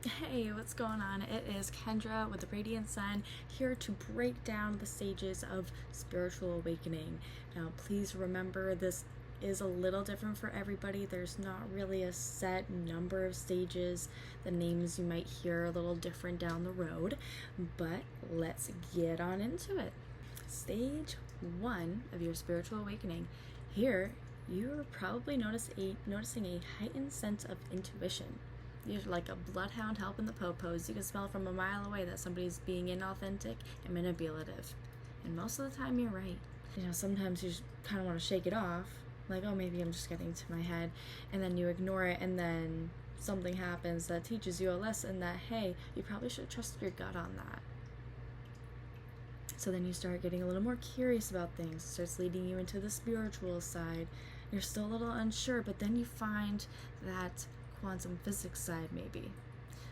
Hey, what's going on? It is Kendra with the Radiant Sun here to break down the stages of spiritual awakening. Now, please remember this is a little different for everybody. There's not really a set number of stages. The names you might hear a little different down the road, but let's get on into it. Stage 1 of your spiritual awakening. Here, you're probably noticing a heightened sense of intuition. You're like a bloodhound helping the popos. You can smell from a mile away that somebody's being inauthentic and manipulative. And most of the time, you're right. Sometimes you just kind of want to shake it off. Like, oh, maybe I'm just getting to my head. And then you ignore it, and then something happens that teaches you a lesson that, hey, you probably should trust your gut on that. So then you start getting a little more curious about things. It starts leading you into the spiritual side. You're still a little unsure, but then you find that quantum physics side, maybe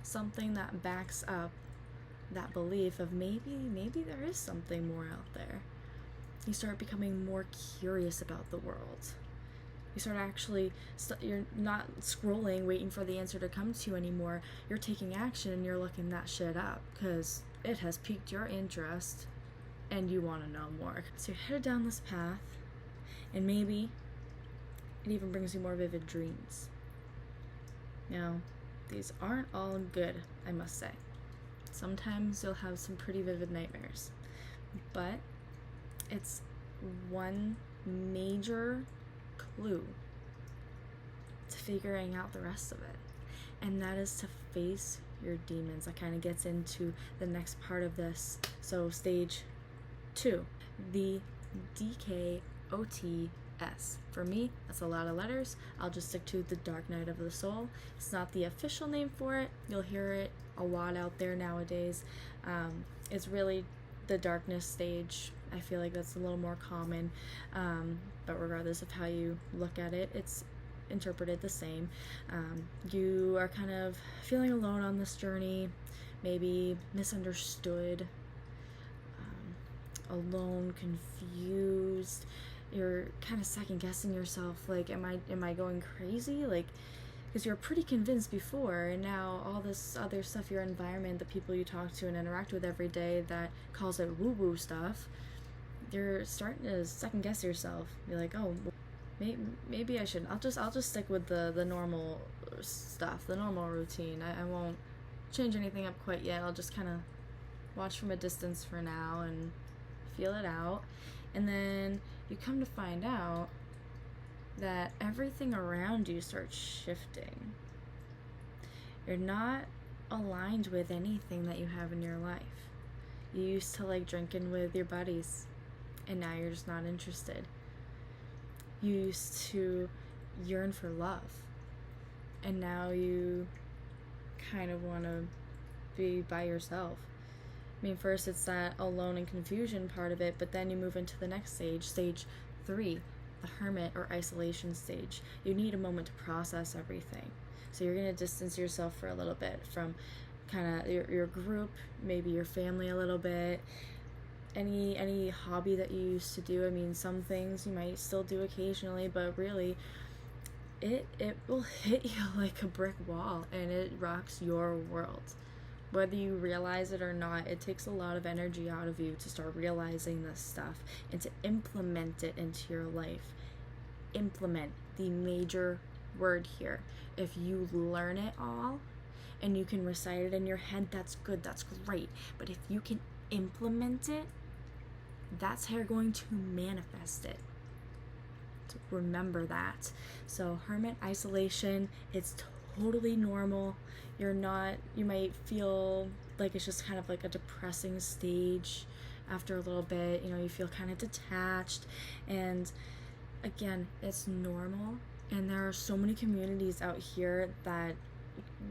something that backs up that belief of maybe there is something more out there. You start becoming more curious about the world. You start actually you're not scrolling waiting for the answer to come to you anymore. You're taking action and you're looking that shit up because it has piqued your interest and you want to know more. So you're headed down this path, and maybe it even brings you more vivid dreams. Now, these aren't all good, I must say. Sometimes you'll have some pretty vivid nightmares, but it's one major clue to figuring out the rest of it, and that is to face your demons. That kind of gets into the next part of this. So stage 2, the DKOT. For me, that's a lot of letters. I'll just stick to the Dark Night of the Soul. It's not the official name for it. You'll hear it a lot out there nowadays. It's really the darkness stage. I feel like that's a little more common, but regardless of how you look at it, it's interpreted the same. You are kind of feeling alone on this journey, maybe misunderstood, alone, confused. You're kind of second guessing yourself, like, am I going crazy? Like, because you're pretty convinced before, and now all this other stuff, your environment, the people you talk to and interact with every day that calls it woo-woo stuff, you're starting to second guess yourself. You're like, oh, maybe I shouldn't. I'll just stick with the normal stuff, the normal routine. I won't change anything up quite yet. I'll just kind of watch from a distance for now and feel it out. And then you come to find out that everything around you starts shifting. You're not aligned with anything that you have in your life. You used to like drinking with your buddies, and now you're just not interested. You used to yearn for love, and now you kind of want to be by yourself. I mean, first it's that alone and confusion part of it, but then you move into the next stage, stage 3, the hermit or isolation stage. You need a moment to process everything. So you're going to distance yourself for a little bit from kind of your group, maybe your family a little bit, any hobby that you used to do. I mean, some things you might still do occasionally, but really it will hit you like a brick wall, and it rocks your world. Whether you realize it or not, it takes a lot of energy out of you to start realizing this stuff and to implement it into your life. Implement, the major word here. If you learn it all and you can recite it in your head, that's good, that's great. But if you can implement it, that's how you're going to manifest it. So remember that. So hermit isolation, it's totally normal. You might feel like it's just kind of like a depressing stage after a little bit. You feel kind of detached, and again, it's normal. And there are so many communities out here that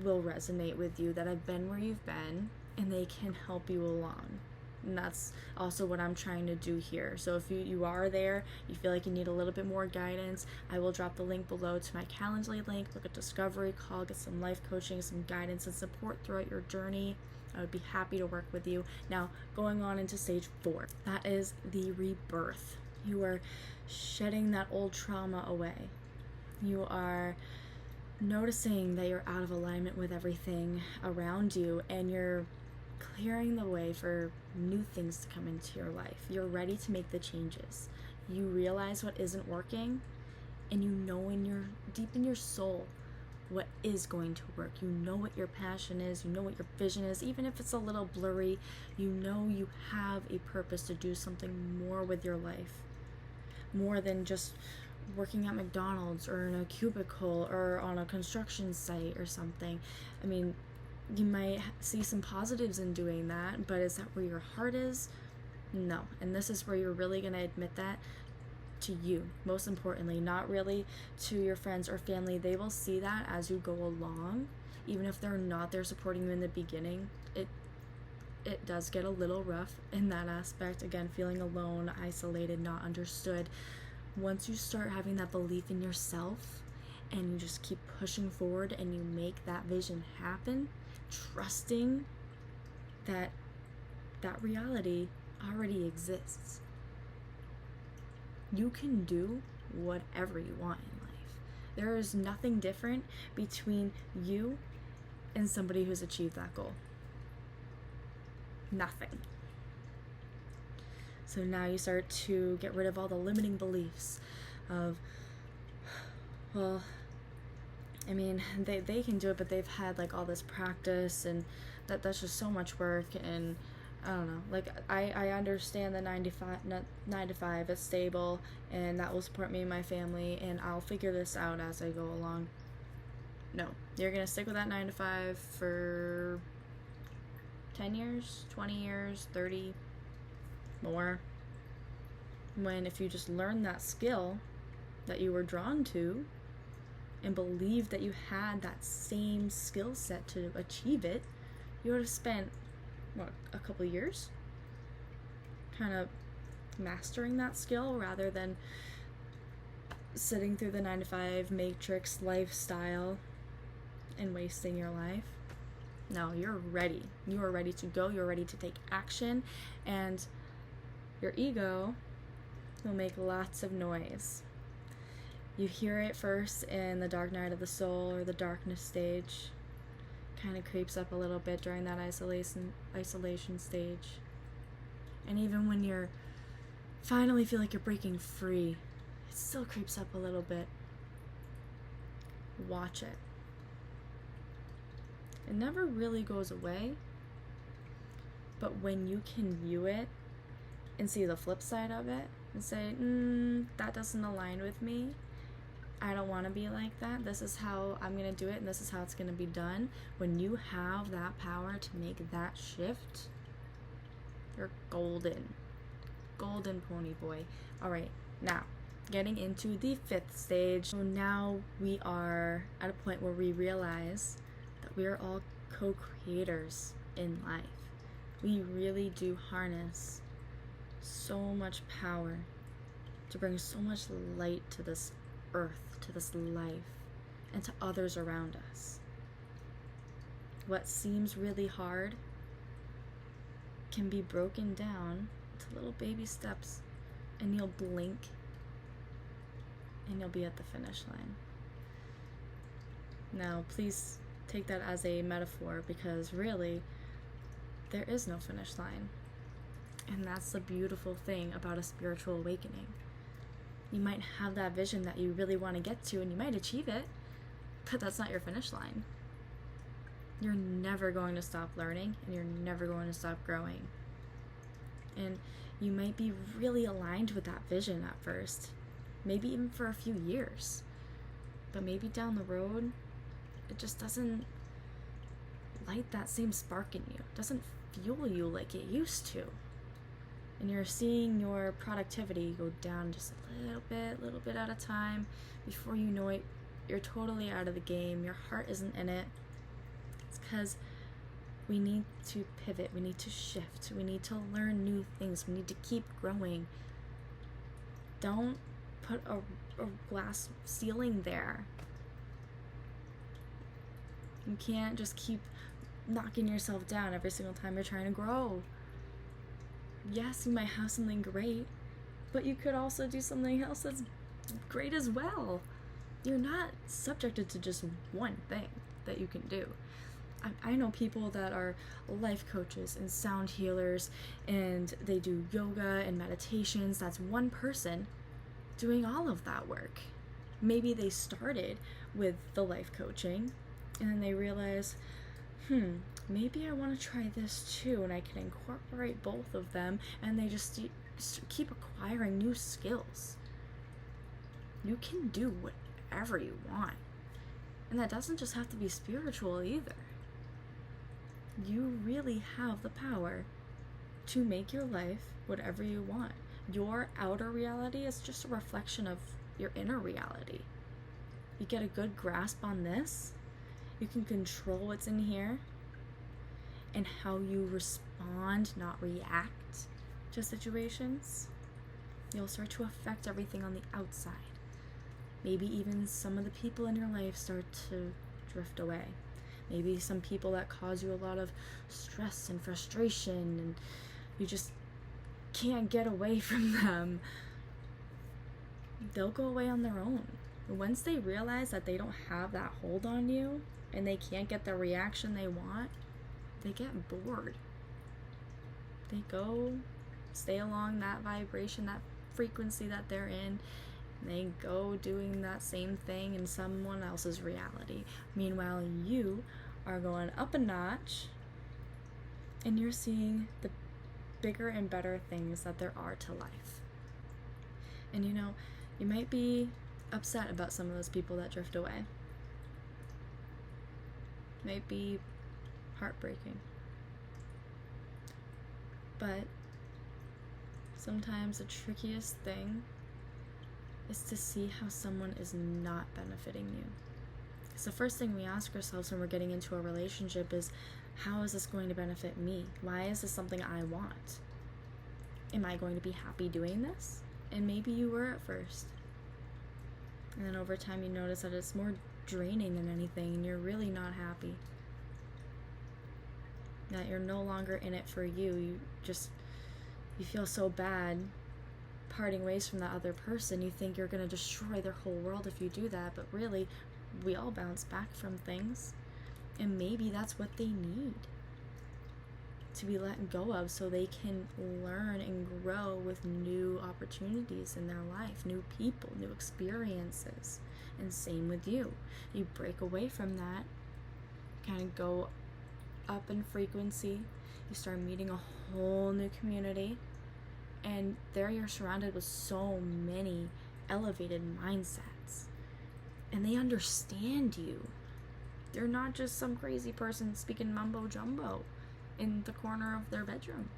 will resonate with you, that have been where you've been, and they can help you along. And that's also what I'm trying to do here. So if you are there, you feel like you need a little bit more guidance, I will drop the link below to my Calendly link. Look at discovery call, get some life coaching, some guidance and support throughout your journey. I would be happy to work with you. Now, going on into stage 4, that is the rebirth. You are shedding that old trauma away. You are noticing that you're out of alignment with everything around you, and you're clearing the way for new things to come into your life. You're ready to make the changes. You realize what isn't working, and you know in your deep in your soul what is going to work. You know what your passion is, you know what your vision is, even if it's a little blurry. You know you have a purpose to do something more with your life, more than just working at McDonald's or in a cubicle or on a construction site or something. I mean, you might see some positives in doing that, but is that where your heart is? No. And this is where you're really going to admit that to you, most importantly, not really to your friends or family. They will see that as you go along, even if they're not there supporting you in the beginning. It does get a little rough in that aspect. Again, feeling alone, isolated, not understood. Once you start having that belief in yourself and you just keep pushing forward and you make that vision happen, trusting that that reality already exists, you can do whatever you want in life. There is nothing different between you and somebody who's achieved that goal. Nothing. So now you start to get rid of all the limiting beliefs of, well, I mean, they can do it, but they've had like all this practice, and that's just so much work. And I don't know, like I understand the 9 to 5, it's stable, and that will support me and my family, and I'll figure this out as I go along. No, you're gonna stick with that 9 to 5 for 10 years, 20 years, 30 more. When if you just learn that skill that you were drawn to and believe that you had that same skill set to achieve it, you would have spent a couple years kind of mastering that skill, rather than sitting through the 9 to 5 matrix lifestyle and wasting your life. No, you're ready. You are ready to go. You're ready to take action, and your ego will make lots of noise. You hear it first in the dark night of the soul, or the darkness stage. Kind of creeps up a little bit during that isolation stage. And even when you're finally feel like you're breaking free, it still creeps up a little bit. Watch it. It never really goes away, but when you can view it and see the flip side of it and say, that doesn't align with me, I don't want to be like that, this is how I'm going to do it, and this is how it's going to be done. When you have that power to make that shift, you're golden. Golden pony boy. Alright, now, getting into the 5th stage. So now we are at a point where we realize that we are all co-creators in life. We really do harness so much power to bring so much light to this earth, to this life, and to others around us. What seems really hard can be broken down to little baby steps, and you'll blink and you'll be at the finish line. Now, please take that as a metaphor, because really, there is no finish line. And that's the beautiful thing about a spiritual awakening. You might have that vision that you really want to get to, and you might achieve it, but that's not your finish line. You're never going to stop learning, and you're never going to stop growing. And you might be really aligned with that vision at first, maybe even for a few years, but maybe down the road, it just doesn't light that same spark in you. It doesn't fuel you like it used to. And you're seeing your productivity go down just a little bit at a time. Before you know it, you're totally out of the game. Your heart isn't in it. It's because we need to pivot. We need to shift. We need to learn new things. We need to keep growing. Don't put a glass ceiling there. You can't just keep knocking yourself down every single time you're trying to grow. Yes, you might have something great, but you could also do something else that's great as well. You're not subjected to just one thing that you can do. I know people that are life coaches and sound healers, and they do yoga and meditations. That's one person doing all of that work. Maybe they started with the life coaching and then they realize, maybe I want to try this too, and I can incorporate both of them, and they just keep acquiring new skills. You can do whatever you want. And that doesn't just have to be spiritual either. You really have the power to make your life whatever you want. Your outer reality is just a reflection of your inner reality. You get a good grasp on this, you can control what's in here and how you respond, not react to situations. You'll start to affect everything on the outside. Maybe even some of the people in your life start to drift away. Maybe some people that cause you a lot of stress and frustration, and you just can't get away from them. They'll go away on their own. Once they realize that they don't have that hold on you and they can't get the reaction they want, they get bored. They go stay along that vibration, that frequency that they're in. They go doing that same thing in someone else's reality. Meanwhile, you are going up a notch and you're seeing the bigger and better things that there are to life. And you might be upset about some of those people that drift away. It might be heartbreaking. But sometimes the trickiest thing is to see how someone is not benefiting you. Because the first thing we ask ourselves when we're getting into a relationship is, how is this going to benefit me? Why is this something I want? Am I going to be happy doing this? And maybe you were at first. And then over time you notice that it's more draining than anything and you're really not happy. That you're no longer in it for you. You feel so bad parting ways from that other person. You think you're going to destroy their whole world if you do that, but really, we all bounce back from things, and maybe that's what they need to be let go of so they can learn and grow with new opportunities in their life, new people, new experiences. And same with you. You break away from that, kind of go up in frequency, you start meeting a whole new community, and there you're surrounded with so many elevated mindsets. And they understand you. They're not just some crazy person speaking mumbo jumbo in the corner of their bedroom.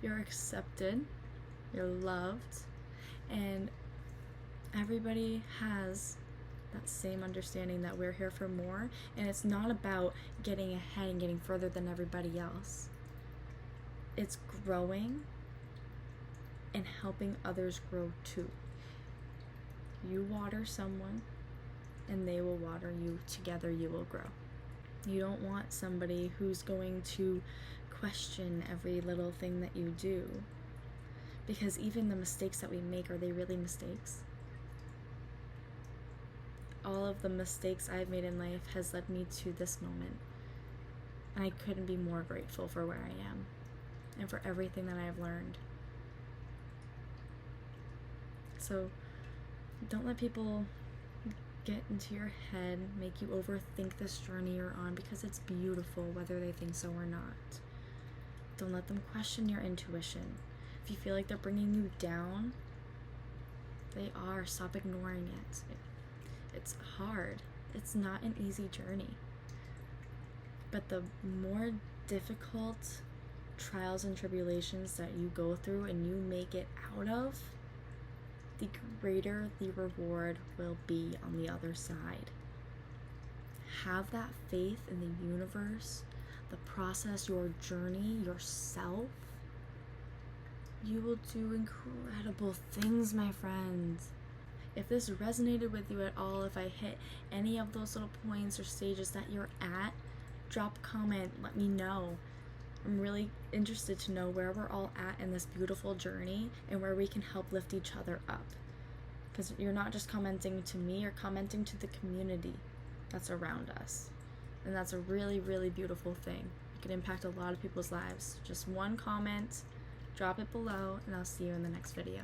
You're accepted, you're loved, and everybody has that same understanding that we're here for more, and it's not about getting ahead and getting further than everybody else. It's growing and helping others grow too. You water someone and they will water you. Together you will grow. You don't want somebody who's going to question every little thing that you do, because even the mistakes that we make, are they really mistakes? All of the mistakes I've made in life has led me to this moment, and I couldn't be more grateful for where I am and for everything that I've learned. So don't let people get into your head, make you overthink this journey you're on, because it's beautiful whether they think so or not. Don't let them question your intuition. If you feel like they're bringing you down, they are. Stop ignoring it. It's hard. It's not an easy journey. But the more difficult trials and tribulations that you go through and you make it out of, the greater the reward will be on the other side. Have that faith in the universe, the process, your journey, yourself. You will do incredible things, my friends. If this resonated with you at all, if I hit any of those little points or stages that you're at, drop a comment, let me know. I'm really interested to know where we're all at in this beautiful journey and where we can help lift each other up. because you're not just commenting to me, you're commenting to the community that's around us. And that's a really, really beautiful thing. It can impact a lot of people's lives. Just one comment, drop it below, and I'll see you in the next video.